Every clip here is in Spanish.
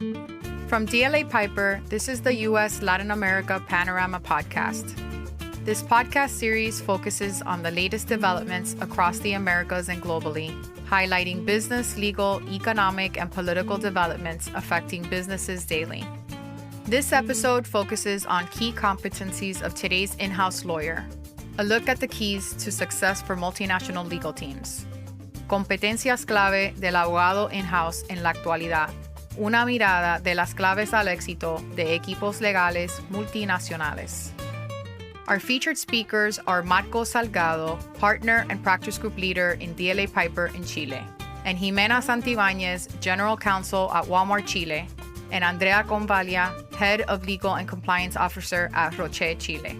From DLA Piper, this is the U.S. Latin America Panorama Podcast. This podcast series focuses on the latest developments across the Americas and globally, highlighting business, legal, economic, and political developments affecting businesses daily. This episode focuses on key competencies of today's in-house lawyer, a look at the keys to success for multinational legal teams. Competencias clave del abogado in-house en la actualidad. Una mirada de las claves al éxito de equipos legales multinacionales. Our featured speakers are Marco Salgado, partner and practice group leader in DLA Piper in Chile, and Jimena Santibáñez, general counsel at Walmart Chile, and Andrea Convalia, head of legal and compliance officer at Roche Chile.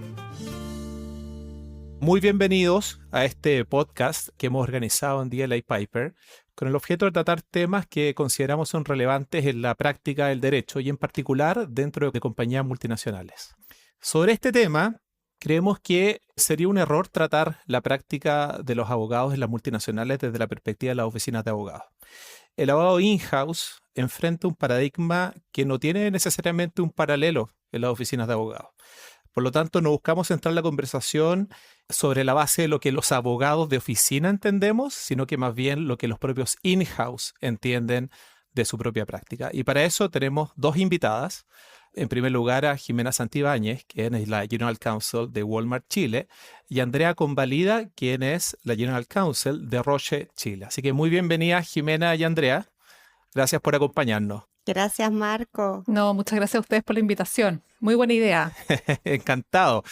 Muy bienvenidos a este podcast que hemos organizado en DLA Piper con el objeto de tratar temas que consideramos son relevantes en la práctica del derecho y en particular dentro de compañías multinacionales. Sobre este tema, creemos que sería un error tratar la práctica de los abogados en las multinacionales desde la perspectiva de las oficinas de abogados. El abogado in-house enfrenta un paradigma que no tiene necesariamente un paralelo en las oficinas de abogados. Por lo tanto, no buscamos centrar la conversación sobre la base de lo que los abogados de oficina entendemos, sino que más bien lo que los propios in-house entienden de su propia práctica. Y para eso tenemos dos invitadas. En primer lugar, a Jimena Santibáñez, quien es la General Counsel de Walmart Chile, y Andrea Convalida, quien es la General Counsel de Roche Chile. Así que muy bienvenidas, Jimena y Andrea. Gracias por acompañarnos. Gracias, Marco. No, muchas gracias a ustedes por la invitación. Muy buena idea. Encantado.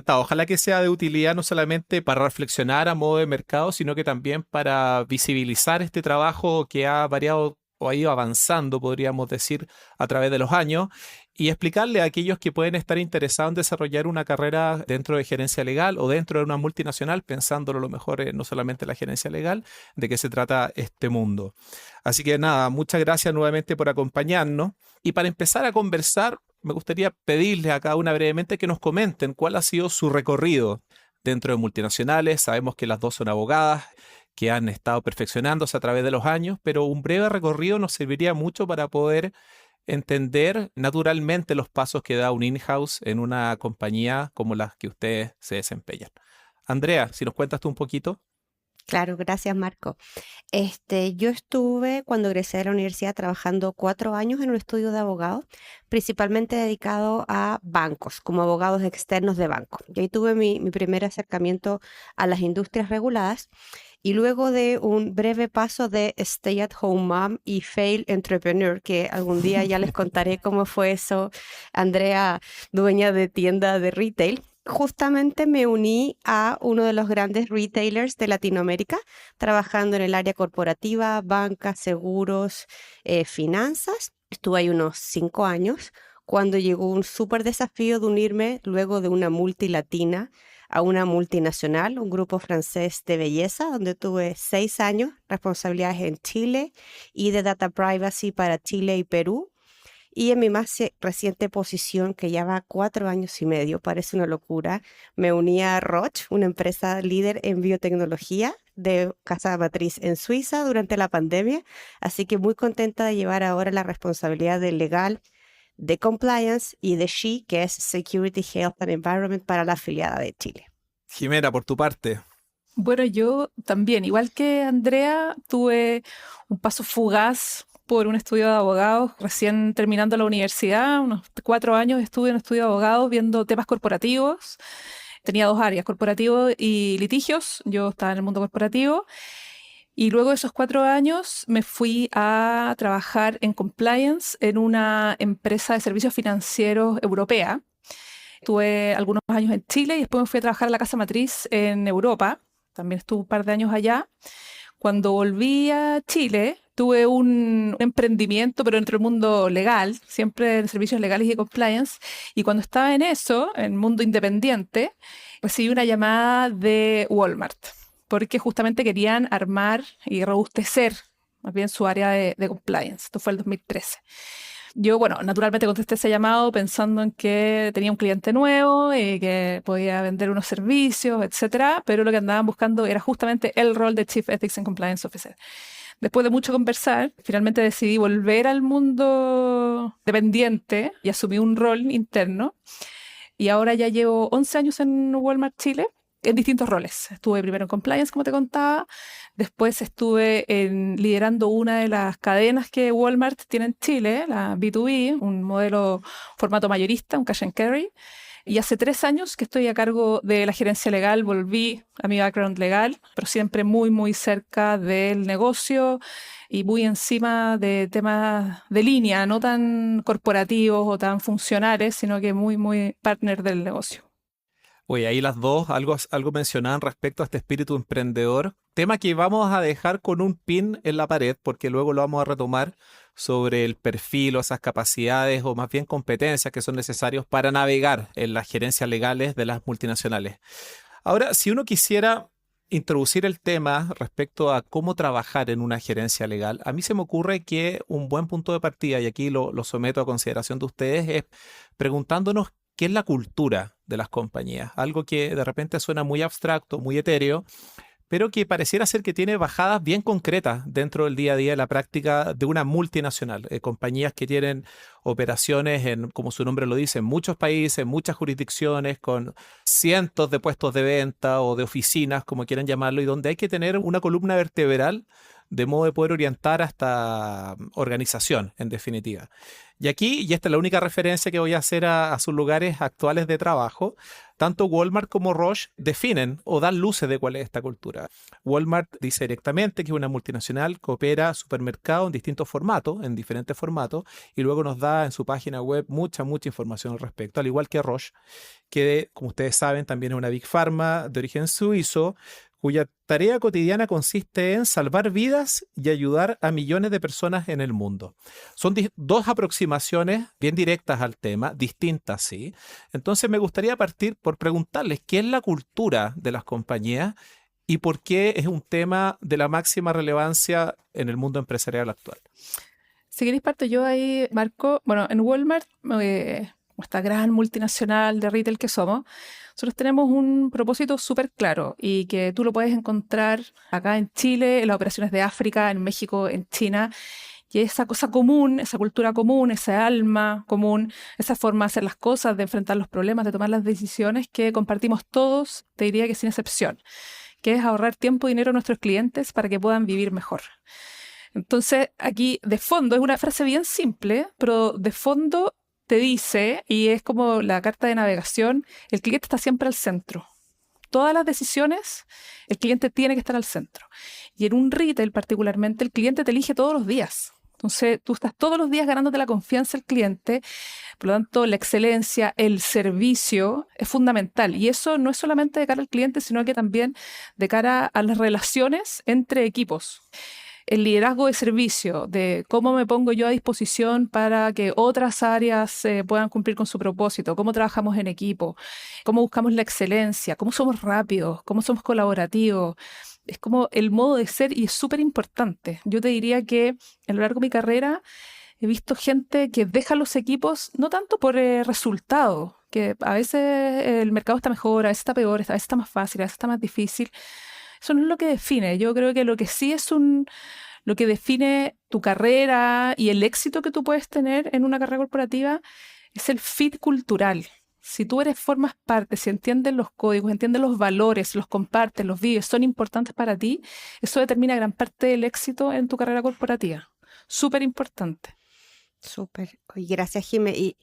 Ojalá que sea de utilidad no solamente para reflexionar a modo de mercado, sino que también para visibilizar este trabajo que ha variado o ha ido avanzando, podríamos decir, a través de los años y explicarle a aquellos que pueden estar interesados en desarrollar una carrera dentro de gerencia legal o dentro de una multinacional, pensándolo a lo mejor no solamente en la gerencia legal, de qué se trata este mundo. Así que nada, muchas gracias nuevamente por acompañarnos. Y para empezar a conversar, me gustaría pedirles a cada una brevemente que nos comenten cuál ha sido su recorrido dentro de multinacionales. Sabemos que las dos son abogadas, que han estado perfeccionándose a través de los años, pero un breve recorrido nos serviría mucho para poder entender naturalmente los pasos que da un in-house en una compañía como las que ustedes se desempeñan. Andrea, si nos cuentas tú un poquito. Claro, gracias, Marco. Yo estuve, cuando egresé de la universidad, trabajando 4 años en un estudio de abogados, principalmente dedicado a bancos, como abogados externos de bancos. Y ahí tuve mi primer acercamiento a las industrias reguladas. Y luego de un breve paso de stay-at-home mom y fail entrepreneur, que algún día ya les contaré cómo fue eso, Andrea, dueña de tienda de retail, justamente me uní a uno de los grandes retailers de Latinoamérica, trabajando en el área corporativa, banca, seguros, finanzas. Estuve ahí unos 5 años, cuando llegó un súper desafío de unirme luego de una multilatina a una multinacional, un grupo francés de belleza, donde tuve 6 años, responsabilidades en Chile y de data privacy para Chile y Perú. Y en mi más reciente posición, que ya va 4 años y medio, parece una locura, me uní a Roche, una empresa líder en biotecnología de casa matriz en Suiza durante la pandemia. Así que muy contenta de llevar ahora la responsabilidad de legal, de compliance y de SHE, que es Security, Health and Environment para la afiliada de Chile. Jimena, por tu parte. Bueno, yo también, igual que Andrea, tuve un paso fugaz por un estudio de abogados, recién terminando la universidad, unos 4 años estuve en un estudio de abogados viendo temas corporativos. Tenía 2 áreas, corporativo y litigios. Yo estaba en el mundo corporativo. Y luego de esos 4 años me fui a trabajar en compliance en una empresa de servicios financieros europea. Tuve algunos años en Chile y después me fui a trabajar a la casa matriz en Europa. También estuve un par de años allá. Cuando volví a Chile, tuve un emprendimiento, pero dentro del mundo legal, siempre en servicios legales y de compliance. Y cuando estaba en eso, en el mundo independiente, recibí una llamada de Walmart, porque justamente querían armar y robustecer más bien su área de compliance. Esto fue el 2013. Yo, bueno, naturalmente contesté ese llamado pensando en que tenía un cliente nuevo y que podía vender unos servicios, etcétera, pero lo que andaban buscando era justamente el rol de Chief Ethics and Compliance Officer. Después de mucho conversar, finalmente decidí volver al mundo dependiente y asumí un rol interno. Y ahora ya llevo 11 años en Walmart Chile, en distintos roles. Estuve primero en compliance, como te contaba. Después estuve liderando una de las cadenas que Walmart tiene en Chile, la B2B, un modelo formato mayorista, un cash and carry. Y hace 3 años que estoy a cargo de la gerencia legal, volví a mi background legal, pero siempre muy, muy cerca del negocio y muy encima de temas de línea, no tan corporativos o tan funcionales, sino que muy, muy partner del negocio. Oye, ahí las dos algo mencionaban respecto a este espíritu emprendedor, tema que vamos a dejar con un pin en la pared porque luego lo vamos a retomar sobre el perfil o esas capacidades o más bien competencias que son necesarios para navegar en las gerencias legales de las multinacionales. Ahora, si uno quisiera introducir el tema respecto a cómo trabajar en una gerencia legal, a mí se me ocurre que un buen punto de partida, y aquí lo someto a consideración de ustedes, es preguntándonos qué es la cultura de las compañías. Algo que de repente suena muy abstracto, muy etéreo, pero que pareciera ser que tiene bajadas bien concretas dentro del día a día de la práctica de una multinacional. Compañías que tienen operaciones en, como su nombre lo dice, en muchos países, en muchas jurisdicciones, con cientos de puestos de venta o de oficinas, como quieran llamarlo, y donde hay que tener una columna vertebral de modo de poder orientar a esta organización, en definitiva. Y aquí, y esta es la única referencia que voy a hacer a sus lugares actuales de trabajo, tanto Walmart como Roche definen o dan luces de cuál es esta cultura. Walmart dice directamente que es una multinacional que opera supermercados en distintos formatos, en diferentes formatos, y luego nos da en su página web mucha información al respecto, al igual que Roche, que como ustedes saben también es una Big Pharma de origen suizo, cuya tarea cotidiana consiste en salvar vidas y ayudar a millones de personas en el mundo. Son dos aproximaciones bien directas al tema, distintas, sí. Entonces me gustaría partir por preguntarles qué es la cultura de las compañías y por qué es un tema de la máxima relevancia en el mundo empresarial actual. Si queréis parto yo ahí, Marco. Bueno, en Walmart, esta gran multinacional de retail que somos, nosotros tenemos un propósito súper claro y que tú lo puedes encontrar acá en Chile, en las operaciones de África, en México, en China. Y esa cosa común, esa cultura común, esa alma común, esa forma de hacer las cosas, de enfrentar los problemas, de tomar las decisiones que compartimos todos, te diría que sin excepción, que es ahorrar tiempo y dinero a nuestros clientes para que puedan vivir mejor. Entonces, aquí de fondo, es una frase bien simple, pero de fondo te dice, y es como la carta de navegación, el cliente está siempre al centro. Todas las decisiones, el cliente tiene que estar al centro. Y en un retail particularmente, el cliente te elige todos los días. Entonces, tú estás todos los días ganándote la confianza del cliente. Por lo tanto, la excelencia, el servicio es fundamental. Y eso no es solamente de cara al cliente, sino que también de cara a las relaciones entre equipos. El liderazgo de servicio, de cómo me pongo yo a disposición para que otras áreas puedan cumplir con su propósito, cómo trabajamos en equipo, cómo buscamos la excelencia, cómo somos rápidos, cómo somos colaborativos. Es como el modo de ser y es súper importante. Yo te diría que a lo largo de mi carrera he visto gente que deja los equipos no tanto por resultado, que a veces el mercado está mejor, a veces está peor, a veces está más fácil, a veces está más difícil. Eso no es lo que define. Yo creo que lo que sí es lo que define tu carrera y el éxito que tú puedes tener en una carrera corporativa es el fit cultural. Si tú formas parte, si entiendes los códigos, entiendes los valores, los compartes, los vives, son importantes para ti, eso determina gran parte del éxito en tu carrera corporativa. Súper importante. Súper. Oye, gracias, Jimé. Y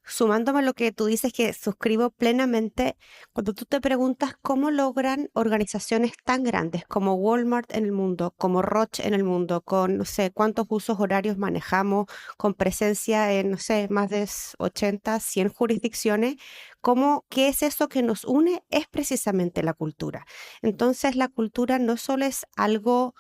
sumándome a lo que tú dices, que suscribo plenamente, cuando tú te preguntas cómo logran organizaciones tan grandes como Walmart en el mundo, como Roche en el mundo, con no sé cuántos usos horarios manejamos, con presencia en, no sé, más de 80, 100 jurisdicciones, ¿qué es eso que nos une? Es precisamente la cultura. Entonces, la cultura no solo es algo,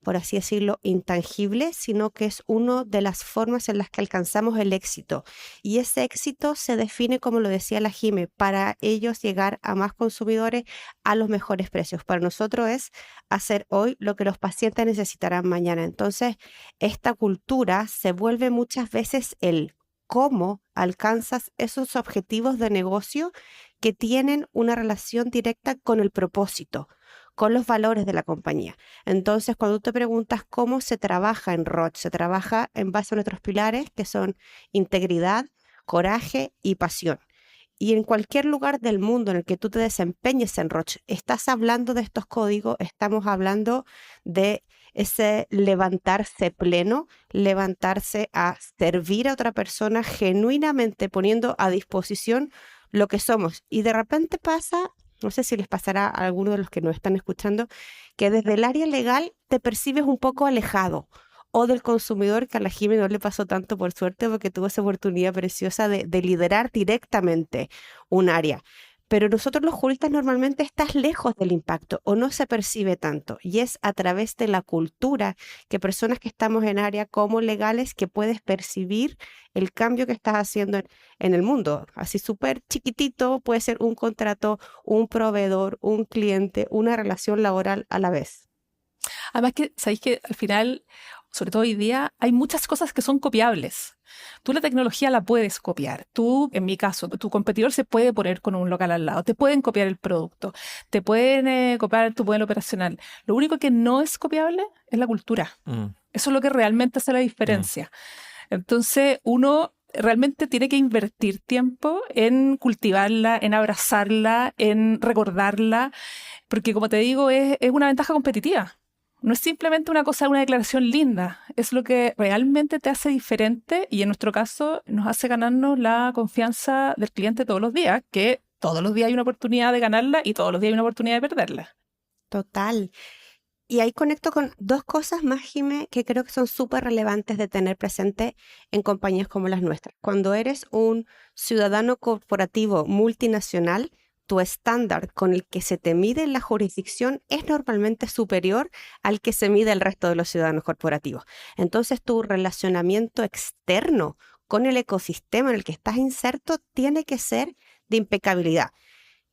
por así decirlo, intangible, sino que es una de las formas en las que alcanzamos el éxito. Y ese éxito se define, como lo decía la Jime, para ellos llegar a más consumidores a los mejores precios. Para nosotros es hacer hoy lo que los pacientes necesitarán mañana. Entonces, esta cultura se vuelve muchas veces el cómo alcanzas esos objetivos de negocio que tienen una relación directa con el propósito. con los valores de la compañía. Entonces, cuando tú te preguntas cómo se trabaja en Roche, se trabaja en base a nuestros pilares que son integridad, coraje y pasión. Y en cualquier lugar del mundo en el que tú te desempeñes en Roche, estás hablando de estos códigos, estamos hablando de ese levantarse pleno, levantarse a servir a otra persona genuinamente poniendo a disposición lo que somos. Y de repente pasa, no sé si les pasará a alguno de los que nos están escuchando, que desde el área legal te percibes un poco alejado, o del consumidor, que a la Jimmy no le pasó tanto por suerte porque tuvo esa oportunidad preciosa de liderar directamente un área. Pero nosotros los juristas normalmente estás lejos del impacto o no se percibe tanto. Y es a través de la cultura que personas que estamos en área como legales que puedes percibir el cambio que estás haciendo en el mundo. Así súper chiquitito puede ser un contrato, un proveedor, un cliente, una relación laboral a la vez. Además que, ¿sabéis que al final, sobre todo hoy día, hay muchas cosas que son copiables? Tú la tecnología la puedes copiar. Tú, en mi caso, tu competidor se puede poner con un local al lado. Te pueden copiar el producto. Te pueden copiar tu modelo operacional. Lo único que no es copiable es la cultura. Eso es lo que realmente hace la diferencia. Entonces, uno realmente tiene que invertir tiempo en cultivarla, en abrazarla, en recordarla, porque como te digo, es una ventaja competitiva. No es simplemente una cosa, una declaración linda, es lo que realmente te hace diferente y en nuestro caso nos hace ganarnos la confianza del cliente todos los días, que todos los días hay una oportunidad de ganarla y todos los días hay una oportunidad de perderla. Total. Y ahí conecto con dos cosas más, Jimé, que creo que son súper relevantes de tener presente en compañías como las nuestras. Cuando eres un ciudadano corporativo multinacional, tu estándar con el que se te mide en la jurisdicción es normalmente superior al que se mide el resto de los ciudadanos corporativos. Entonces, tu relacionamiento externo con el ecosistema en el que estás inserto tiene que ser de impecabilidad.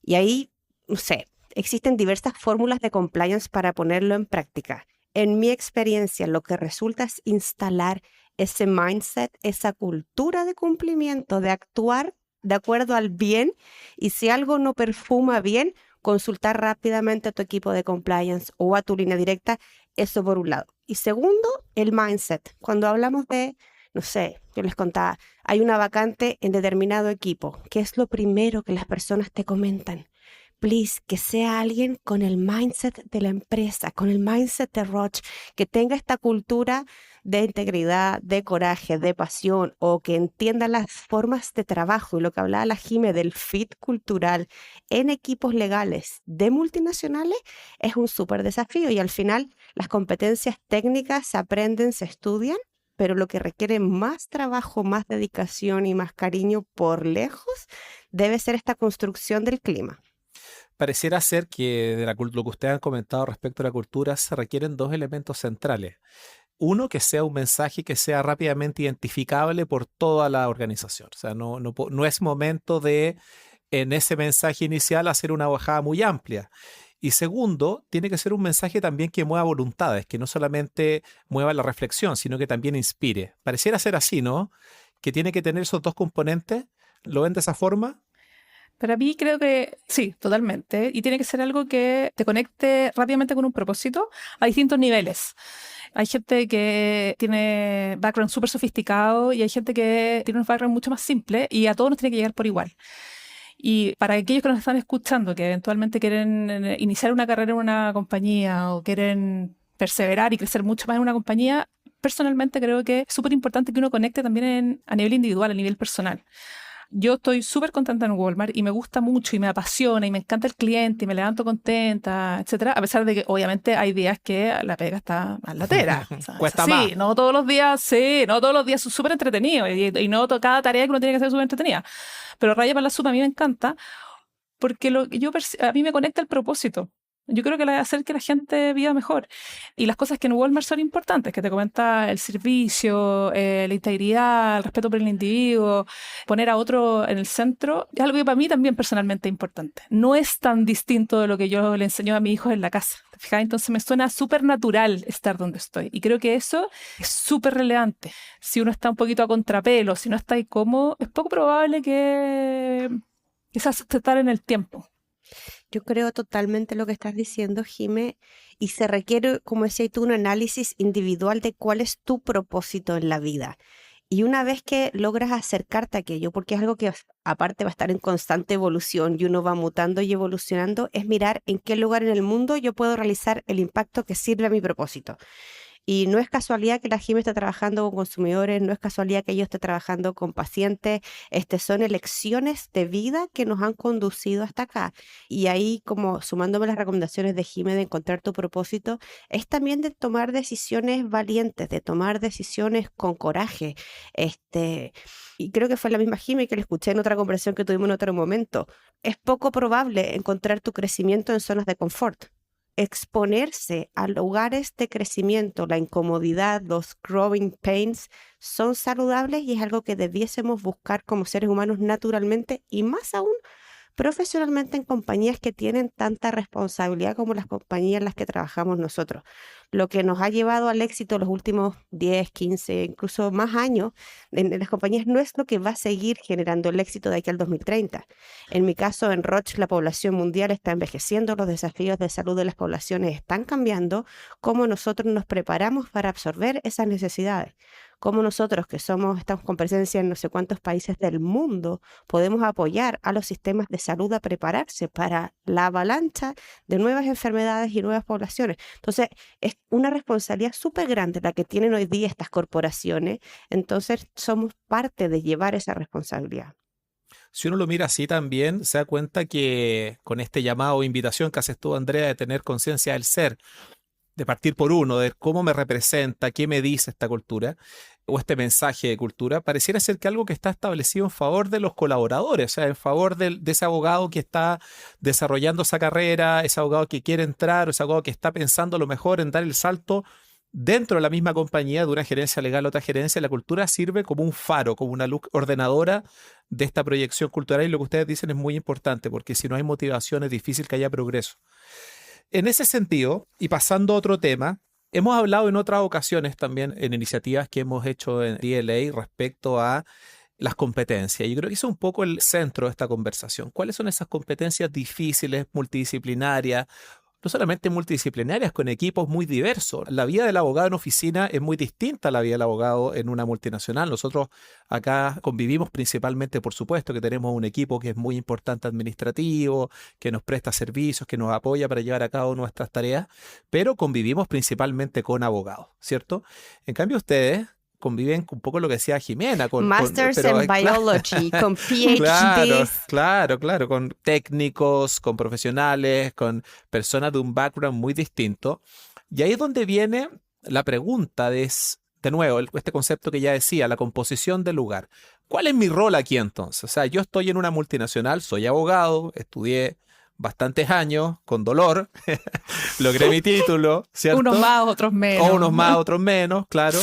Y ahí, no sé, existen diversas fórmulas de compliance para ponerlo en práctica. En mi experiencia, lo que resulta es instalar ese mindset, esa cultura de cumplimiento, de actuar de acuerdo al bien, y si algo no perfuma bien, consultar rápidamente a tu equipo de compliance o a tu línea directa, eso por un lado. Y segundo, el mindset. Cuando hablamos de, no sé, yo les contaba, hay una vacante en determinado equipo, ¿qué es lo primero que las personas te comentan? Please, que sea alguien con el mindset de la empresa, con el mindset de Roche, que tenga esta cultura de integridad, de coraje, de pasión, o que entienda las formas de trabajo y lo que hablaba la Jime del fit cultural en equipos legales de multinacionales es un súper desafío y al final las competencias técnicas se aprenden, se estudian, pero lo que requiere más trabajo, más dedicación y más cariño por lejos debe ser esta construcción del clima. Pareciera ser que de lo que ustedes han comentado respecto a la cultura se requieren dos elementos centrales. Uno, que sea un mensaje que sea rápidamente identificable por toda la organización. O sea, no es momento de, en ese mensaje inicial, hacer una bajada muy amplia. Y segundo, tiene que ser un mensaje también que mueva voluntades, que no solamente mueva la reflexión, sino que también inspire. Pareciera ser así, ¿no? Que tiene que tener esos dos componentes. ¿Lo ven de esa forma? Para mí creo que sí, totalmente. Y tiene que ser algo que te conecte rápidamente con un propósito a distintos niveles. Hay gente que tiene background súper sofisticado y hay gente que tiene un background mucho más simple y a todos nos tiene que llegar por igual. Y para aquellos que nos están escuchando, que eventualmente quieren iniciar una carrera en una compañía o quieren perseverar y crecer mucho más en una compañía, personalmente creo que es súper importante que uno conecte también a nivel individual, a nivel personal. Yo estoy súper contenta en Walmart y me gusta mucho y me apasiona y me encanta el cliente y me levanto contenta, etcétera, a pesar de que obviamente hay días que la pega está más latera. O sea, cuesta más. Sí, no todos los días son súper entretenidos y no cada tarea que uno tiene que hacer es súper entretenida. Pero Raya para la Suma a mí me encanta porque a mí me conecta el propósito. Yo creo que hacer que la gente viva mejor. Y las cosas que en Walmart son importantes, que te comenta el servicio, la integridad, el respeto por el individuo, poner a otro en el centro, es algo que para mí también personalmente es importante. No es tan distinto de lo que yo le enseño a mis hijos en la casa. ¿Te fijas? Entonces me suena súper natural estar donde estoy. Y creo que eso es súper relevante. Si uno está un poquito a contrapelo, si no está ahí cómodo, es poco probable que se estar en el tiempo. Yo creo totalmente lo que estás diciendo, Jime, y se requiere, como decías tú, un análisis individual de cuál es tu propósito en la vida. Y una vez que logras acercarte a aquello, porque es algo que aparte va a estar en constante evolución y uno va mutando y evolucionando, es mirar en qué lugar en el mundo yo puedo realizar el impacto que sirve a mi propósito. Y no es casualidad que la Jime esté trabajando con consumidores, no es casualidad que yo esté trabajando con pacientes, son elecciones de vida que nos han conducido hasta acá. Y ahí, como sumándome las recomendaciones de Jime de encontrar tu propósito, es también de tomar decisiones valientes, de tomar decisiones con coraje. Y creo que fue la misma Jime que le escuché en otra conversación que tuvimos en otro momento. Es poco probable encontrar tu crecimiento en zonas de confort. Exponerse a lugares de crecimiento, la incomodidad, los growing pains son saludables y es algo que debiésemos buscar como seres humanos naturalmente y más aún profesionalmente en compañías que tienen tanta responsabilidad como las compañías en las que trabajamos nosotros. Lo que nos ha llevado al éxito los últimos 10, 15, incluso más años en las compañías no es lo que va a seguir generando el éxito de aquí al 2030. En mi caso, en Roche, la población mundial está envejeciendo, los desafíos de salud de las poblaciones están cambiando, cómo nosotros nos preparamos para absorber esas necesidades. Cómo nosotros, que estamos con presencia en no sé cuántos países del mundo, podemos apoyar a los sistemas de salud a prepararse para la avalancha de nuevas enfermedades y nuevas poblaciones. Entonces, es una responsabilidad súper grande la que tienen hoy día estas corporaciones. Entonces, somos parte de llevar esa responsabilidad. Si uno lo mira así también, se da cuenta que con este llamado o invitación que haces tú, Andrea, de tener conciencia del ser, de partir por uno, de cómo me representa, qué me dice esta cultura o este mensaje de cultura, pareciera ser que algo que está establecido en favor de los colaboradores, o sea, en favor de ese abogado que está desarrollando esa carrera, ese abogado que quiere entrar, o ese abogado que está pensando a lo mejor en dar el salto dentro de la misma compañía, de una gerencia legal a otra gerencia. La cultura sirve como un faro, como una luz ordenadora de esta proyección cultural, y lo que ustedes dicen es muy importante, porque si no hay motivación es difícil que haya progreso. En ese sentido, y pasando a otro tema, hemos hablado en otras ocasiones también en iniciativas que hemos hecho en DLA respecto a las competencias. Yo creo que ese es un poco el centro de esta conversación. ¿Cuáles son esas competencias difíciles, multidisciplinarias? No solamente multidisciplinarias, con equipos muy diversos. La vida del abogado en oficina es muy distinta a la vida del abogado en una multinacional. Nosotros acá convivimos principalmente, por supuesto, que tenemos un equipo que es muy importante administrativo, que nos presta servicios, que nos apoya para llevar a cabo nuestras tareas, pero convivimos principalmente con abogados, ¿cierto? En cambio, ustedes conviven un poco lo que decía Jimena. Masters in Biology, con PhDs. Claro, con técnicos, con profesionales, con personas de un background muy distinto. Y ahí es donde viene la pregunta de nuevo, este concepto que ya decía, la composición del lugar. ¿Cuál es mi rol aquí entonces? O sea, yo estoy en una multinacional, soy abogado, estudié bastantes años, con dolor, logré mi título, ¿cierto? Unos más, otros menos. O unos más, otros menos, claro.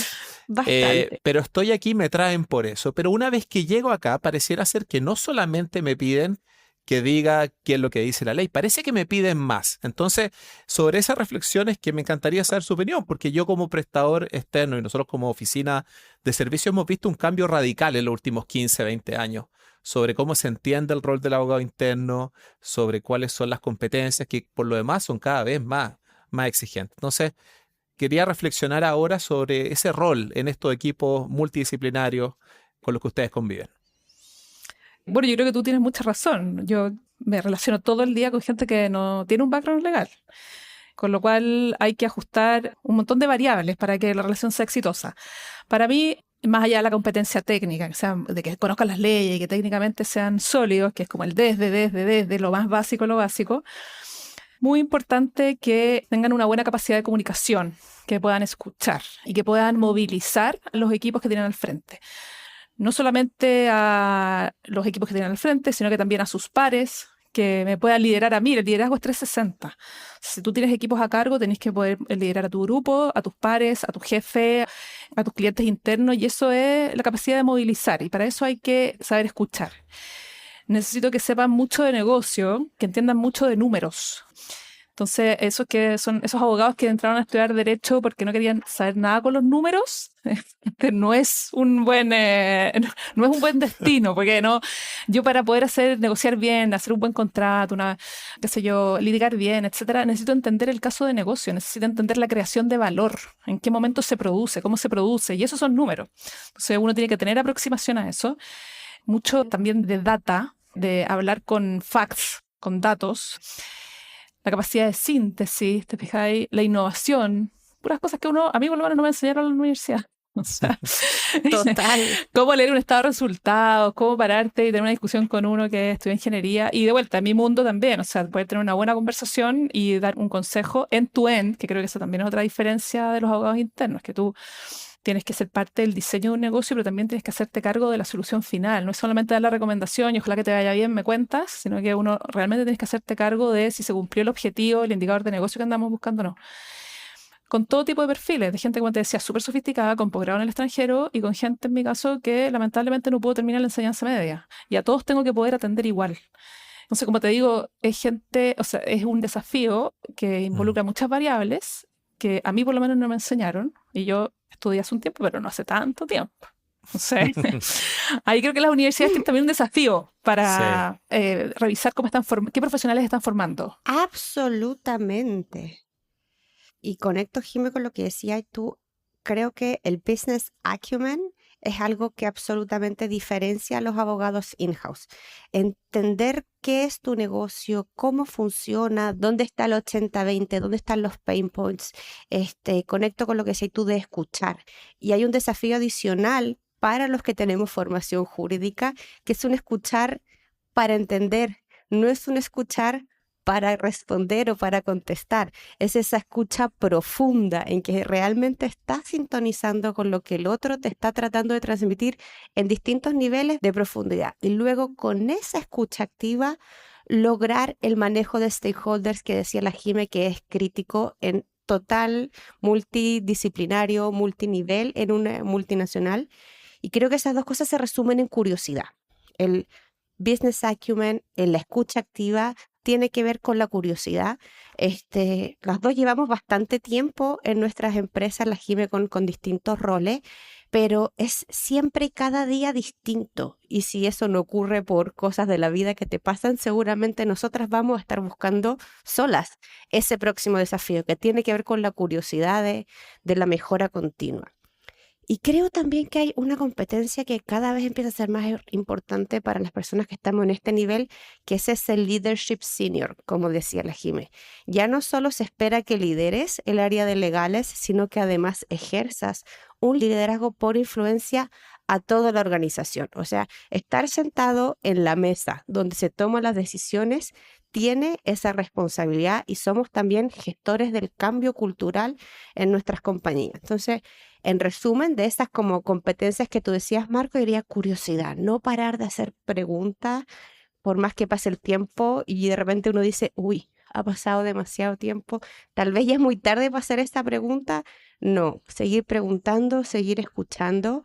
Bastante. Pero estoy aquí, me traen por eso. Pero una vez que llego acá, pareciera ser que no solamente me piden que diga qué es lo que dice la ley, parece que me piden más. Entonces, sobre esas reflexiones que me encantaría saber su opinión, porque yo como prestador externo y nosotros como oficina de servicio hemos visto un cambio radical en los últimos 15, 20 años sobre cómo se entiende el rol del abogado interno, sobre cuáles son las competencias que por lo demás son cada vez más exigentes. Entonces, quería reflexionar ahora sobre ese rol en estos equipos multidisciplinarios con los que ustedes conviven. Bueno, yo creo que tú tienes mucha razón. Yo me relaciono todo el día con gente que no tiene un background legal, con lo cual hay que ajustar un montón de variables para que la relación sea exitosa. Para mí, más allá de la competencia técnica, de que conozcan las leyes y que técnicamente sean sólidos, que es como el desde, lo más básico, muy importante que tengan una buena capacidad de comunicación, que puedan escuchar y que puedan movilizar a los equipos que tienen al frente. No solamente a los equipos que tienen al frente, sino que también a sus pares, que me puedan liderar a mí. El liderazgo es 360. Si tú tienes equipos a cargo, tenés que poder liderar a tu grupo, a tus pares, a tu jefe, a tus clientes internos, y eso es la capacidad de movilizar, y para eso hay que saber escuchar. Necesito que sepan mucho de negocio, que entiendan mucho de números. Entonces, esos que son esos abogados que entraron a estudiar Derecho porque no querían saber nada con los números, no es un buen, no es un buen destino, porque no, yo para poder negociar bien, hacer un buen contrato, qué sé yo, litigar bien, etcétera, necesito entender el caso de negocio, necesito entender la creación de valor, en qué momento se produce, cómo se produce, y esos son números. Entonces, uno tiene que tener aproximación a eso. Mucho también de data, de hablar con facts, con datos, la capacidad de síntesis, ¿te fijáis? La innovación, puras cosas que a mí por lo menos no me enseñaron en la universidad. O sea, Total. cómo leer un estado de resultados, cómo pararte y tener una discusión con uno que estudia ingeniería. Y de vuelta, en mi mundo también, o sea, poder tener una buena conversación y dar un consejo end-to-end, que creo que eso también es otra diferencia de los abogados internos, que tú tienes que ser parte del diseño de un negocio, pero también tienes que hacerte cargo de la solución final. No es solamente dar la recomendación y ojalá que te vaya bien, me cuentas, sino que uno realmente tienes que hacerte cargo de si se cumplió el objetivo, el indicador de negocio que andamos buscando o no. Con todo tipo de perfiles, de gente, como te decía, súper sofisticada, con posgrado en el extranjero y con gente, en mi caso, que lamentablemente no pudo terminar la enseñanza media. Y a todos tengo que poder atender igual. Entonces, como te digo, es gente, o sea, es un desafío que involucra muchas variables que a mí por lo menos no me enseñaron. Y yo estudié hace un tiempo, pero no hace tanto tiempo. No sé. Ahí creo que las universidades tienen también un desafío para revisar cómo qué profesionales están formando. Absolutamente. Y conecto, Jimé, con lo que decías tú. Creo que el business acumen es algo que absolutamente diferencia a los abogados in-house. Entender qué es tu negocio, cómo funciona, dónde está el 80-20, dónde están los pain points. Conecto con lo que decías tú de escuchar. Y hay un desafío adicional para los que tenemos formación jurídica, que es un escuchar para entender, no es un escuchar para responder o para contestar. Es esa escucha profunda en que realmente estás sintonizando con lo que el otro te está tratando de transmitir en distintos niveles de profundidad. Y luego con esa escucha activa, lograr el manejo de stakeholders que decía la Jime, que es crítico en total multidisciplinario, multinivel en una multinacional. Y creo que esas dos cosas se resumen en curiosidad. El business acumen, en la escucha activa, tiene que ver con la curiosidad. Las dos llevamos bastante tiempo en nuestras empresas, la Jime con distintos roles, pero es siempre y cada día distinto. Y si eso no ocurre por cosas de la vida que te pasan, seguramente nosotras vamos a estar buscando solas ese próximo desafío que tiene que ver con la curiosidad de la mejora continua. Y creo también que hay una competencia que cada vez empieza a ser más importante para las personas que estamos en este nivel, que es ese leadership senior, como decía la Jime. Ya no solo se espera que lideres el área de legales, sino que además ejerzas un liderazgo por influencia a toda la organización. O sea, estar sentado en la mesa donde se toman las decisiones tiene esa responsabilidad y somos también gestores del cambio cultural en nuestras compañías. Entonces, en resumen, de esas como competencias que tú decías, Marco, diría curiosidad, no parar de hacer preguntas por más que pase el tiempo y de repente uno dice, uy, ha pasado demasiado tiempo, tal vez ya es muy tarde para hacer esta pregunta. No, seguir preguntando, seguir escuchando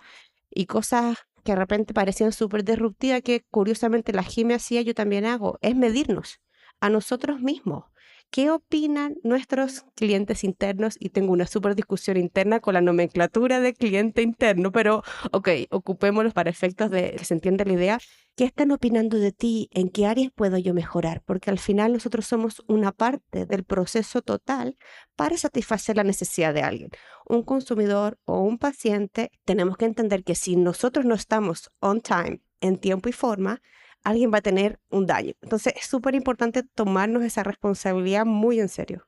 y cosas que de repente parecían súper disruptivas, que curiosamente la Jime hacía, yo también hago, es medirnos a nosotros mismos. ¿Qué opinan nuestros clientes internos? Y tengo una súper discusión interna con la nomenclatura de cliente interno, pero ok, ocupémoslos para efectos de que se entienda la idea. ¿Qué están opinando de ti? ¿En qué áreas puedo yo mejorar? Porque al final nosotros somos una parte del proceso total para satisfacer la necesidad de alguien. Un consumidor o un paciente, tenemos que entender que si nosotros no estamos on time, en tiempo y forma, alguien va a tener un daño. Entonces es súper importante tomarnos esa responsabilidad muy en serio.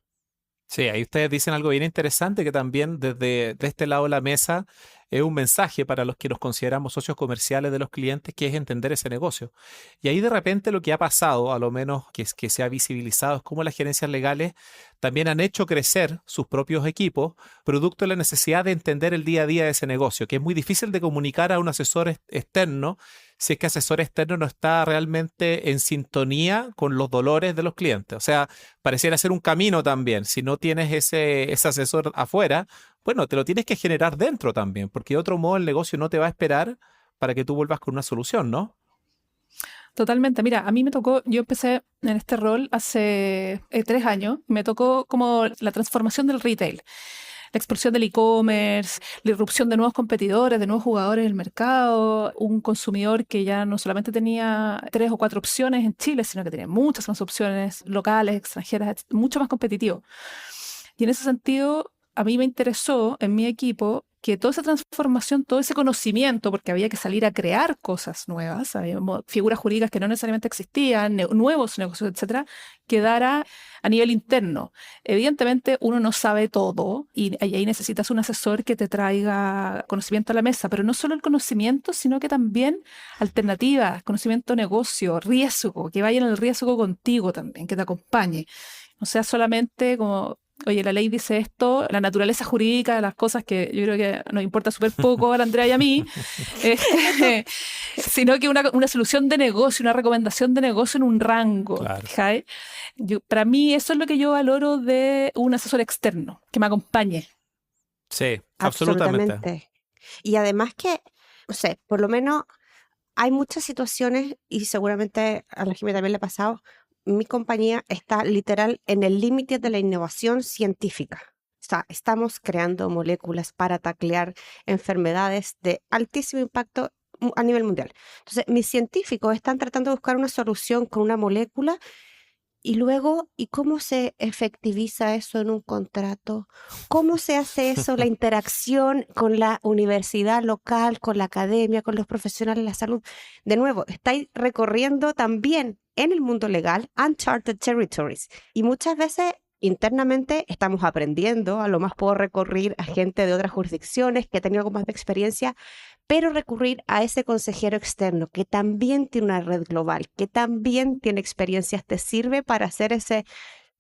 Sí, ahí ustedes dicen algo bien interesante que también de este lado de la mesa es un mensaje para los que nos consideramos socios comerciales de los clientes, que es entender ese negocio. Y ahí de repente lo que ha pasado, a lo menos que se ha visibilizado, es cómo las gerencias legales también han hecho crecer sus propios equipos, producto de la necesidad de entender el día a día de ese negocio, que es muy difícil de comunicar a un asesor externo si es que asesor externo no está realmente en sintonía con los dolores de los clientes. O sea, pareciera ser un camino también. Si no tienes ese asesor afuera, bueno, te lo tienes que generar dentro también, porque de otro modo el negocio no te va a esperar para que tú vuelvas con una solución, ¿no? Totalmente. Mira, a mí me tocó, yo empecé en este rol hace 3 años, me tocó como la transformación del retail. La explosión del e-commerce, la irrupción de nuevos competidores, de nuevos jugadores en el mercado, un consumidor que ya no solamente tenía 3 o 4 opciones en Chile, sino que tenía muchas más opciones locales, extranjeras, mucho más competitivo. Y en ese sentido, a mí me interesó en mi equipo que toda esa transformación, todo ese conocimiento, porque había que salir a crear cosas nuevas, había figuras jurídicas que no necesariamente existían, nuevos negocios, etcétera, quedara a nivel interno. Evidentemente, uno no sabe todo y ahí necesitas un asesor que te traiga conocimiento a la mesa, pero no solo el conocimiento, sino que también alternativas, conocimiento de negocio, riesgo, que vaya en el riesgo contigo también, que te acompañe. No sea solamente como, oye, la ley dice esto, la naturaleza jurídica de las cosas que yo creo que nos importa súper poco a la Andrea y a mí, sino que una solución de negocio, una recomendación de negocio en un rango. Claro. Para mí eso es lo que yo valoro de un asesor externo, que me acompañe. Sí, absolutamente. Absolutamente. Y además que, no sé, por lo menos hay muchas situaciones, y seguramente a la Jimena también le ha pasado, mi compañía está literal en el límite de la innovación científica. O sea, estamos creando moléculas para taclear enfermedades de altísimo impacto a nivel mundial. Entonces, mis científicos están tratando de buscar una solución con una molécula y luego, ¿y cómo se efectiviza eso en un contrato? ¿Cómo se hace eso, la interacción con la universidad local, con la academia, con los profesionales de la salud? De nuevo, estáis recorriendo también en el mundo legal uncharted territories. Y muchas veces internamente estamos aprendiendo, a lo más puedo recurrir a gente de otras jurisdicciones que ha tenido algo más de experiencia, pero recurrir a ese consejero externo que también tiene una red global, que también tiene experiencias, te sirve para hacer ese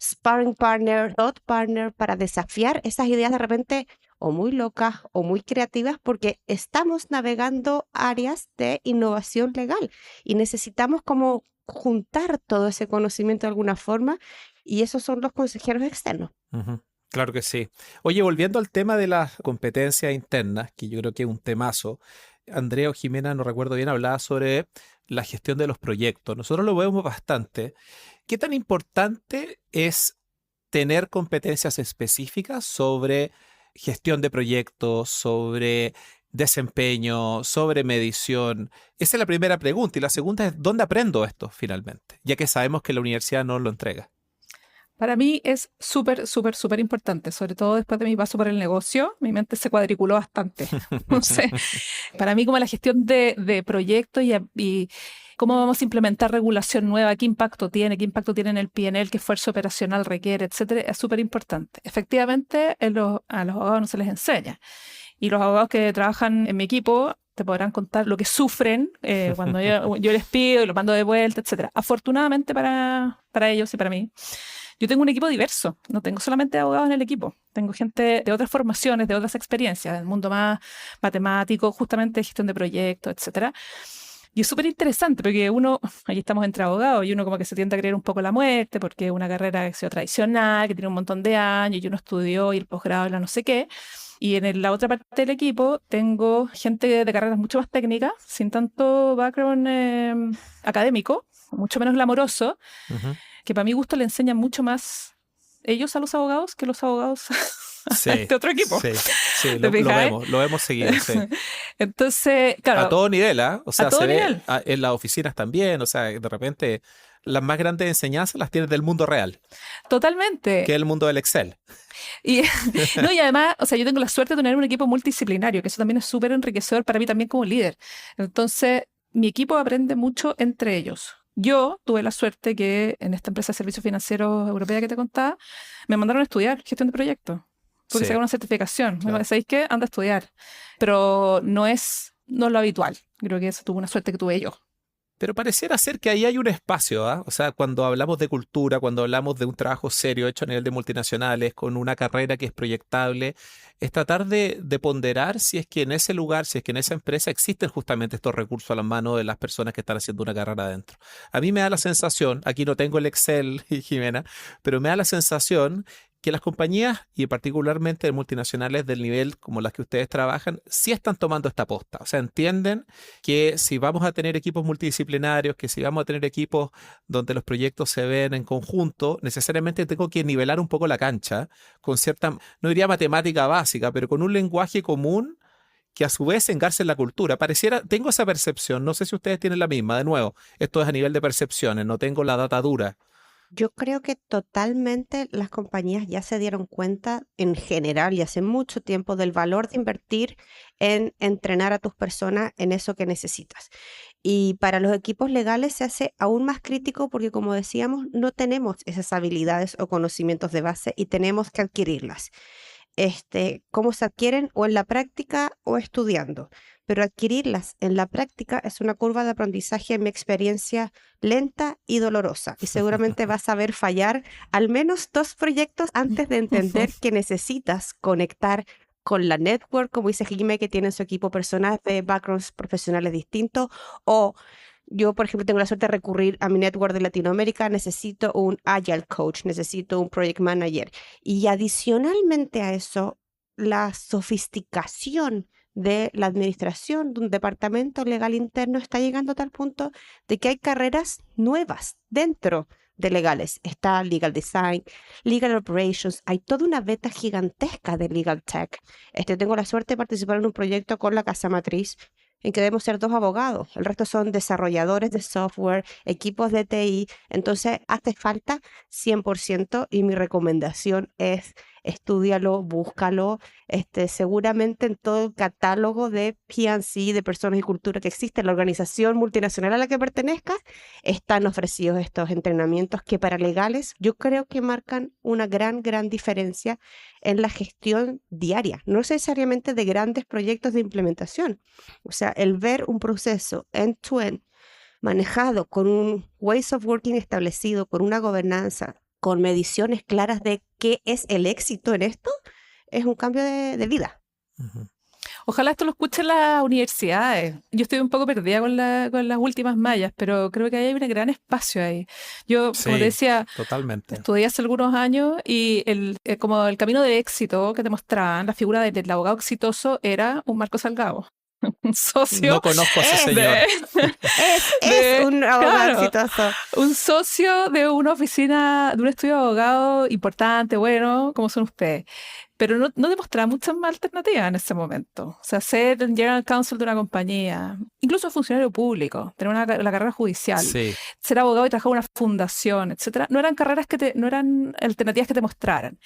sparring partner, thought partner, para desafiar esas ideas de repente o muy locas o muy creativas, porque estamos navegando áreas de innovación legal y necesitamos como juntar todo ese conocimiento de alguna forma, y esos son los consejeros externos. Ujú. Claro que sí. Oye, volviendo al tema de las competencias internas, que yo creo que es un temazo, Andrea o Jimena, no recuerdo bien, hablaba sobre la gestión de los proyectos. Nosotros lo vemos bastante. ¿Qué tan importante es tener competencias específicas sobre gestión de proyectos, sobre desempeño, sobre medición? Esa es la primera pregunta. Y la segunda es, ¿dónde aprendo esto finalmente? Ya que sabemos que la universidad no lo entrega. Para mí es súper, súper, súper importante, sobre todo después de mi paso por el negocio, mi mente se cuadriculó bastante. No sé, para mí como la gestión de proyectos y cómo vamos a implementar regulación nueva, qué impacto tiene en el P&L, qué esfuerzo operacional requiere, etcétera, es súper importante. Efectivamente, a los abogados no se les enseña. Y los abogados que trabajan en mi equipo te podrán contar lo que sufren cuando yo les pido y los mando de vuelta, etcétera. Afortunadamente para ellos y para mí, yo tengo un equipo diverso, no tengo solamente abogados en el equipo, tengo gente de otras formaciones, de otras experiencias, del mundo más matemático, justamente de gestión de proyectos, etcétera. Y es súper interesante porque aquí estamos entre abogados y uno como que se tiende a creer un poco la muerte porque es una carrera que ha sido tradicional, que tiene un montón de años y uno estudió y el posgrado y la no sé qué. Y en la otra parte del equipo tengo gente de carreras mucho más técnicas, sin tanto background académico, mucho menos glamoroso, que para mi gusto le enseñan mucho más ellos a los abogados que los abogados a este otro equipo. Sí, lo vemos seguido. Sí. Entonces, claro. A todo nivel, ¿ah? O sea, a todo nivel. En las oficinas también, o sea, de repente las más grandes enseñanzas las tienes del mundo real. Totalmente. Que es el mundo del Excel. Y además, o sea, yo tengo la suerte de tener un equipo multidisciplinario, que eso también es súper enriquecedor para mí también como líder. Entonces, mi equipo aprende mucho entre ellos. Yo tuve la suerte que en esta empresa de servicios financieros europea que te contaba, me mandaron a estudiar gestión de proyectos, porque sacaron una certificación. Claro. ¿Sabéis qué? Anda a estudiar. Pero no es lo habitual. Creo que eso tuvo una suerte que tuve yo. Pero pareciera ser que ahí hay un espacio, ¿ah? O sea, cuando hablamos de cultura, cuando hablamos de un trabajo serio hecho a nivel de multinacionales, con una carrera que es proyectable, es tratar de ponderar si es que en ese lugar, si es que en esa empresa existen justamente estos recursos a la mano de las personas que están haciendo una carrera adentro. A mí me da la sensación, aquí no tengo el Excel, Jimena, pero me da la sensación que las compañías, y particularmente multinacionales del nivel como las que ustedes trabajan, sí están tomando esta posta. O sea, entienden que si vamos a tener equipos multidisciplinarios, que si vamos a tener equipos donde los proyectos se ven en conjunto, necesariamente tengo que nivelar un poco la cancha con cierta, no diría matemática básica, pero con un lenguaje común que a su vez engarce en la cultura. Pareciera, tengo esa percepción, no sé si ustedes tienen la misma, de nuevo, esto es a nivel de percepciones, no tengo la data dura. Yo creo que totalmente las compañías ya se dieron cuenta en general y hace mucho tiempo del valor de invertir en entrenar a tus personas en eso que necesitas. Y para los equipos legales se hace aún más crítico porque, como decíamos, no tenemos esas habilidades o conocimientos de base y tenemos que adquirirlas. Cómo se adquieren o en la práctica o estudiando, pero adquirirlas en la práctica es una curva de aprendizaje, en mi experiencia, lenta y dolorosa. Y seguramente vas a ver fallar al menos 2 proyectos antes de entender que necesitas conectar con la network, como dice Jimé, que tiene en su equipo personas de backgrounds profesionales distintos, o yo, por ejemplo, tengo la suerte de recurrir a mi network de Latinoamérica, necesito un Agile Coach, necesito un Project Manager. Y adicionalmente a eso, la sofisticación de la administración de un departamento legal interno está llegando a tal punto de que hay carreras nuevas dentro de legales. Está Legal Design, Legal Operations, hay toda una beta gigantesca de Legal Tech. Tengo la suerte de participar en un proyecto con la casa matriz en que debemos ser 2 abogados, el resto son desarrolladores de software, equipos de TI, entonces hace falta 100% y mi recomendación es estúdialo, búscalo, seguramente en todo el catálogo de P&C, de personas y cultura que existe, la organización multinacional a la que pertenezcas, están ofrecidos estos entrenamientos que para legales yo creo que marcan una gran diferencia en la gestión diaria, no necesariamente de grandes proyectos de implementación. O sea, el ver un proceso end-to-end manejado con un ways of working establecido, con una gobernanza, con mediciones claras de qué es el éxito en esto, es un cambio de vida. Uh-huh. Ojalá esto lo escuchen las universidades. Yo estoy un poco perdida con las últimas mallas, pero creo que hay un gran espacio ahí. Yo, Sí, como te decía, totalmente. estudié hace algunos años y como el camino de éxito que te mostraban, la figura del abogado exitoso era un Marco Salgado. Un socio. No conozco a ese señor. Es un abogado exitoso. Un socio de una oficina, de un estudio de abogado importante, bueno, como son ustedes. Pero no demostraba muchas más alternativas en ese momento. O sea, ser el general counsel de una compañía, incluso funcionario público, tener la carrera judicial, Sí. ser abogado y trabajar en una fundación, etcétera, no eran carreras no eran alternativas que te mostraran.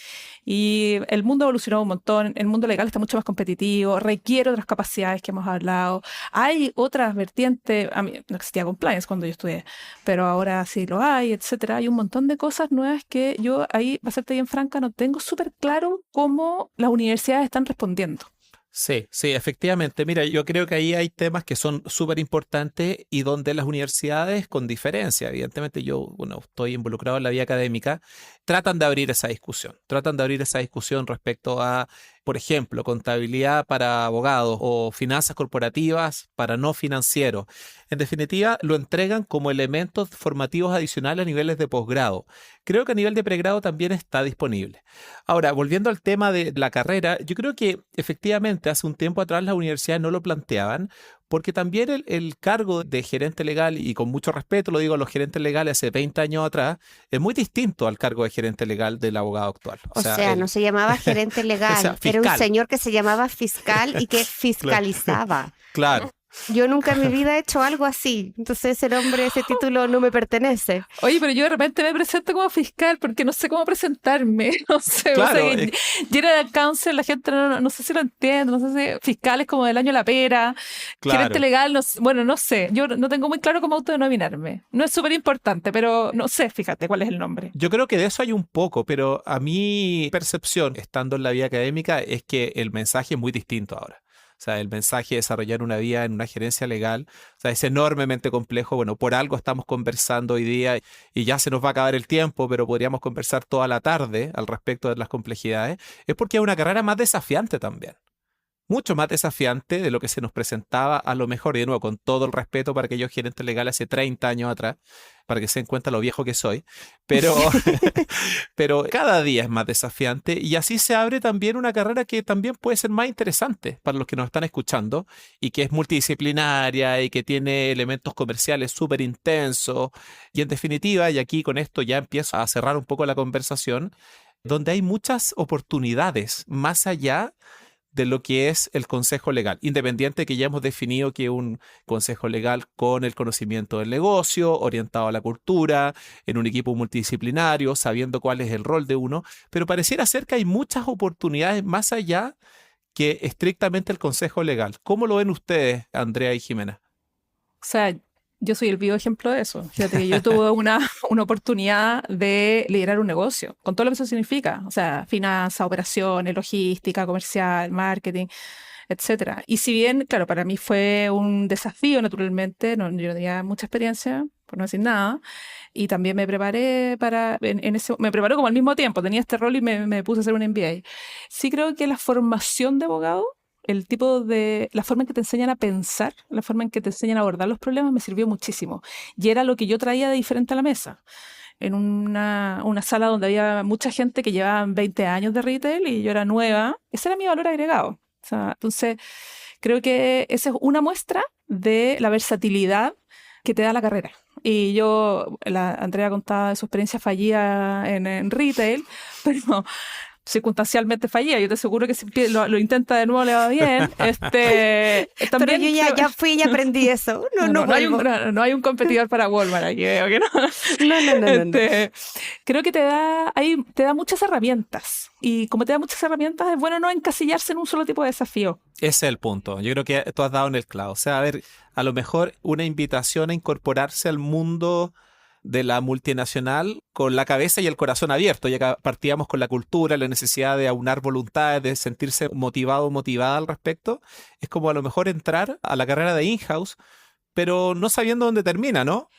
Y el mundo evolucionó un montón, el mundo legal está mucho más competitivo, requiere otras capacidades que hemos hablado. Hay otras vertientes, a mí no existía compliance cuando yo estudié, pero ahora sí lo hay, etcétera. Hay un montón de cosas nuevas que yo ahí, para serte bien franca, no tengo súper claro cómo las universidades están respondiendo. Sí, efectivamente. Mira, yo creo que ahí hay temas que son súper importantes y donde las universidades, con diferencia, evidentemente yo, estoy involucrado en la vida académica, tratan de abrir esa discusión. Tratan de abrir esa discusión respecto a, por ejemplo, contabilidad para abogados o finanzas corporativas para no financieros. En definitiva, lo entregan como elementos formativos adicionales a niveles de posgrado. Creo que a nivel de pregrado también está disponible. Ahora, volviendo al tema de la carrera, yo creo que efectivamente hace un tiempo atrás las universidades no lo planteaban, porque también el cargo de gerente legal, y con mucho respeto lo digo a los gerentes legales hace 20 años atrás, es muy distinto al cargo de gerente legal del abogado actual. O sea, no se llamaba gerente legal, o sea, era un señor que se llamaba fiscal y que fiscalizaba. Claro. Yo nunca en mi vida he hecho algo así, entonces ese nombre, ese título no me pertenece. Oye, pero yo de repente me presento como fiscal porque no sé cómo presentarme, no sé, Claro, o sea, General Counsel, la gente no sé si lo entiende, no sé si fiscales como del año de la pera, Claro. gerente legal, bueno, no sé, yo no tengo muy claro cómo autodenominarme. No es súper importante, pero no sé, fíjate cuál es el nombre. Yo creo que de eso hay un poco, pero a mi percepción, estando en la vida académica, es que el mensaje es muy distinto ahora. O sea, el mensaje de desarrollar una vida en una gerencia legal, o sea, es enormemente complejo. Bueno, por algo estamos conversando hoy día y ya se nos va a acabar el tiempo, pero podríamos conversar toda la tarde al respecto de las complejidades. Es porque es una carrera más desafiante también. mucho más desafiante de lo que se nos presentaba a lo mejor, y de nuevo, con todo el respeto para aquellos gerentes legales hace 30 años atrás, para que se den cuenta lo viejo que soy, pero, pero cada día es más desafiante y así se abre también una carrera que también puede ser más interesante para los que nos están escuchando y que es multidisciplinaria y que tiene elementos comerciales súper intensos y en definitiva, y aquí con esto ya empiezo a cerrar un poco la conversación, donde hay muchas oportunidades más allá de lo que es el consejo legal, independiente que ya hemos definido que un consejo legal con el conocimiento del negocio, orientado a la cultura, en un equipo multidisciplinario, sabiendo cuál es el rol de uno, pero pareciera ser que hay muchas oportunidades más allá que estrictamente el consejo legal. ¿Cómo lo ven ustedes, Andrea y Jimena? O sea, yo soy el vivo ejemplo de eso. Fíjate que yo tuve una oportunidad de liderar un negocio, con todo lo que eso significa. O sea, finanzas, operaciones, logística, comercial, marketing, etcétera. Y si bien, claro, para mí fue un desafío, naturalmente, yo no tenía mucha experiencia, por no decir nada, y también me preparé me preparé como al mismo tiempo, tenía este rol y me puse a hacer un MBA. Sí creo que la formación de abogado, la forma en que te enseñan a pensar, la forma en que te enseñan a abordar los problemas me sirvió muchísimo. Y era lo que yo traía de diferente a la mesa. En una sala donde había mucha gente que llevaba 20 años de retail y yo era nueva, ese era mi valor agregado. O sea, entonces, creo que esa es una muestra de la versatilidad que te da la carrera. Y Andrea contaba de su experiencia fallida en retail, pero circunstancialmente fallida. Yo te aseguro que si lo intenta de nuevo le va bien. También, pero yo ya fui y aprendí eso. No hay un competidor para Walmart aquí, veo que no. No. Creo que te da muchas herramientas. Y como te da muchas herramientas, es bueno no encasillarse en un solo tipo de desafío. Ese es el punto. Yo creo que tú has dado en el clavo. O sea, a ver, a lo mejor una invitación a incorporarse al mundo de la multinacional con la cabeza y el corazón abierto, ya que partíamos con la cultura, la necesidad de aunar voluntades, de sentirse motivado o motivada al respecto. Es como a lo mejor entrar a la carrera de in-house, pero no sabiendo dónde termina, ¿no?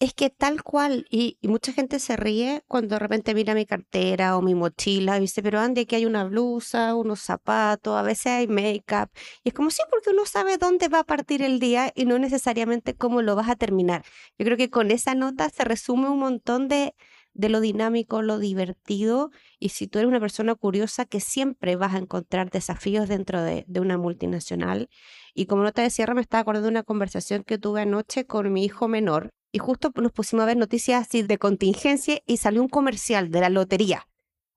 Es que tal cual, y mucha gente se ríe cuando de repente mira mi cartera o mi mochila y dice, pero Andy, aquí hay una blusa, unos zapatos, a veces hay make-up. Y es como, sí, porque uno sabe dónde va a partir el día y no necesariamente cómo lo vas a terminar. Yo creo que con esa nota se resume un montón de lo dinámico, lo divertido, y si tú eres una persona curiosa, que siempre vas a encontrar desafíos dentro de una multinacional. Y como nota de cierre, me estaba acordando de una conversación que tuve anoche con mi hijo menor, y justo nos pusimos a ver noticias así de contingencia y salió un comercial de la lotería.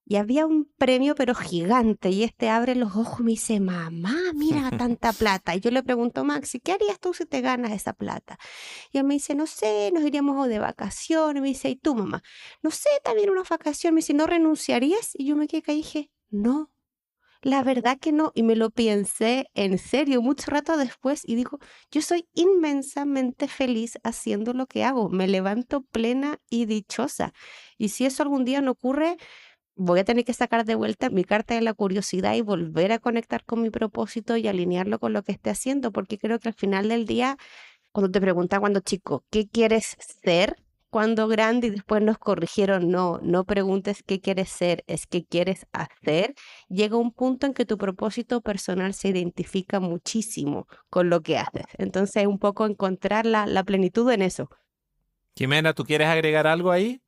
Y había un premio pero gigante y abre los ojos y me dice, mamá, mira tanta plata. Y yo le pregunto, Maxi, ¿qué harías tú si te ganas esa plata? Y él me dice, no sé, nos iríamos de vacaciones. Me dice, ¿y tú, mamá? No sé, también unas vacaciones. Me dice, ¿no renunciarías? Y yo me quedé y dije, no. La verdad que no, y me lo pensé en serio mucho rato después y digo, yo soy inmensamente feliz haciendo lo que hago, me levanto plena y dichosa. Y si eso algún día no ocurre, voy a tener que sacar de vuelta mi carta de la curiosidad y volver a conectar con mi propósito y alinearlo con lo que esté haciendo, porque creo que al final del día, cuando te preguntan cuando chico, ¿qué quieres ser cuando grande? Y después nos corrigieron, no preguntes qué quieres ser, es qué quieres hacer. Llega un punto en que tu propósito personal se identifica muchísimo con lo que haces. Entonces, un poco encontrar la plenitud en eso. Jimena, ¿tú quieres agregar algo ahí?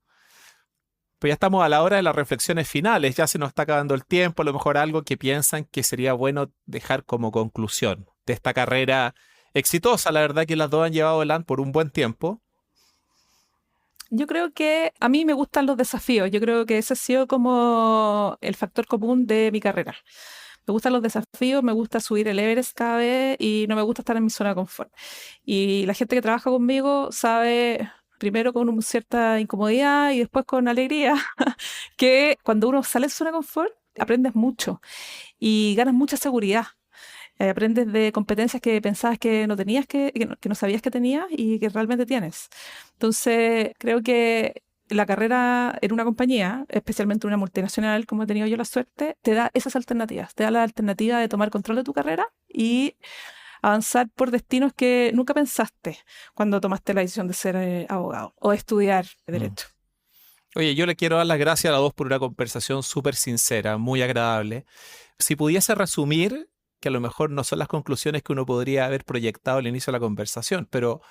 Pues ya estamos a la hora de las reflexiones finales, ya se nos está acabando el tiempo, a lo mejor algo que piensan que sería bueno dejar como conclusión de esta carrera exitosa. La verdad que las dos han llevado adelante por un buen tiempo. Yo creo que a mí me gustan los desafíos. Yo creo que ese ha sido como el factor común de mi carrera. Me gustan los desafíos, me gusta subir el Everest cada vez y no me gusta estar en mi zona de confort. Y la gente que trabaja conmigo sabe, primero con cierta incomodidad y después con alegría, que cuando uno sale de su zona de confort, aprendes mucho y ganas mucha seguridad. Aprendes de competencias que pensabas que no tenías, que no sabías que tenías y que realmente tienes. Entonces, creo que la carrera en una compañía, especialmente una multinacional, como he tenido yo la suerte, te da esas alternativas. Te da la alternativa de tomar control de tu carrera y avanzar por destinos que nunca pensaste cuando tomaste la decisión de ser abogado o estudiar Derecho. Oye, yo le quiero dar las gracias a las dos por una conversación súper sincera, muy agradable. Si pudiese resumir que a lo mejor no son las conclusiones que uno podría haber proyectado al inicio de la conversación, pero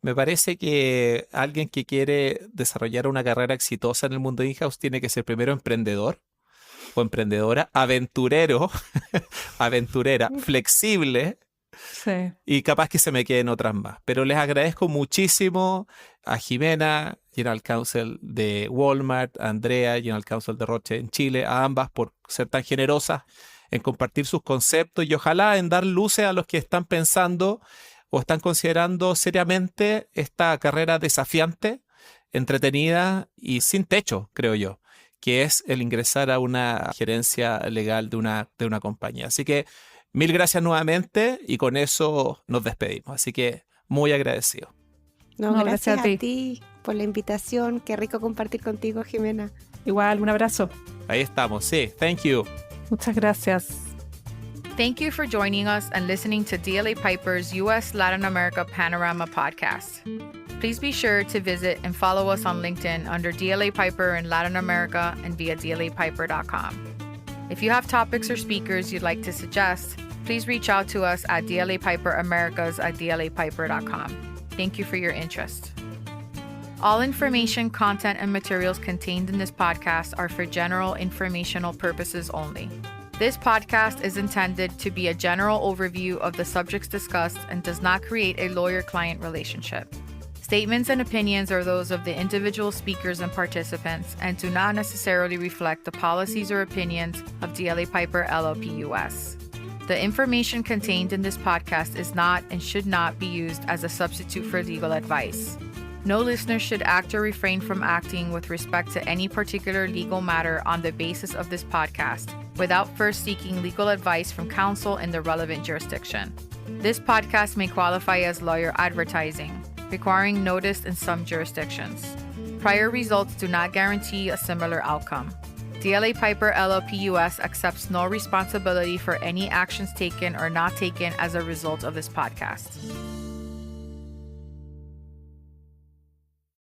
me parece que alguien que quiere desarrollar una carrera exitosa en el mundo in-house tiene que ser primero emprendedor o emprendedora, aventurero, aventurera, flexible, Sí. y capaz que se me queden otras más. Pero les agradezco muchísimo a Jimena, General Counsel de Walmart, a Andrea, General Counsel de Roche en Chile, a ambas por ser tan generosas en compartir sus conceptos y ojalá en dar luces a los que están pensando o están considerando seriamente esta carrera desafiante, entretenida y sin techo, creo yo, que es el ingresar a una gerencia legal de una compañía. Así que mil gracias nuevamente y con eso nos despedimos. Así que muy agradecido. No, No, gracias gracias a a ti. ti por la invitación. Qué rico compartir contigo, Jimena. Igual, un abrazo. Ahí estamos, sí. Thank you. Muchas gracias. Thank you for joining us and listening to DLA Piper's U.S. Latin America Panorama podcast. Please be sure to visit and follow us on LinkedIn under DLA Piper in Latin America and via dlapiper.com. If you have topics or speakers you'd like to suggest, please reach out to us at dlapiper.americas@dlapiper.com. Thank you for your interest. All information, content, and materials contained in this podcast are for general informational purposes only. This podcast is intended to be a general overview of the subjects discussed and does not create a lawyer-client relationship. Statements and opinions are those of the individual speakers and participants and do not necessarily reflect the policies or opinions of DLA Piper LLP US. The information contained in this podcast is not and should not be used as a substitute for legal advice. No listener should act or refrain from acting with respect to any particular legal matter on the basis of this podcast without first seeking legal advice from counsel in the relevant jurisdiction. This podcast may qualify as lawyer advertising, requiring notice in some jurisdictions. Prior results do not guarantee a similar outcome. DLA Piper LLP US accepts no responsibility for any actions taken or not taken as a result of this podcast.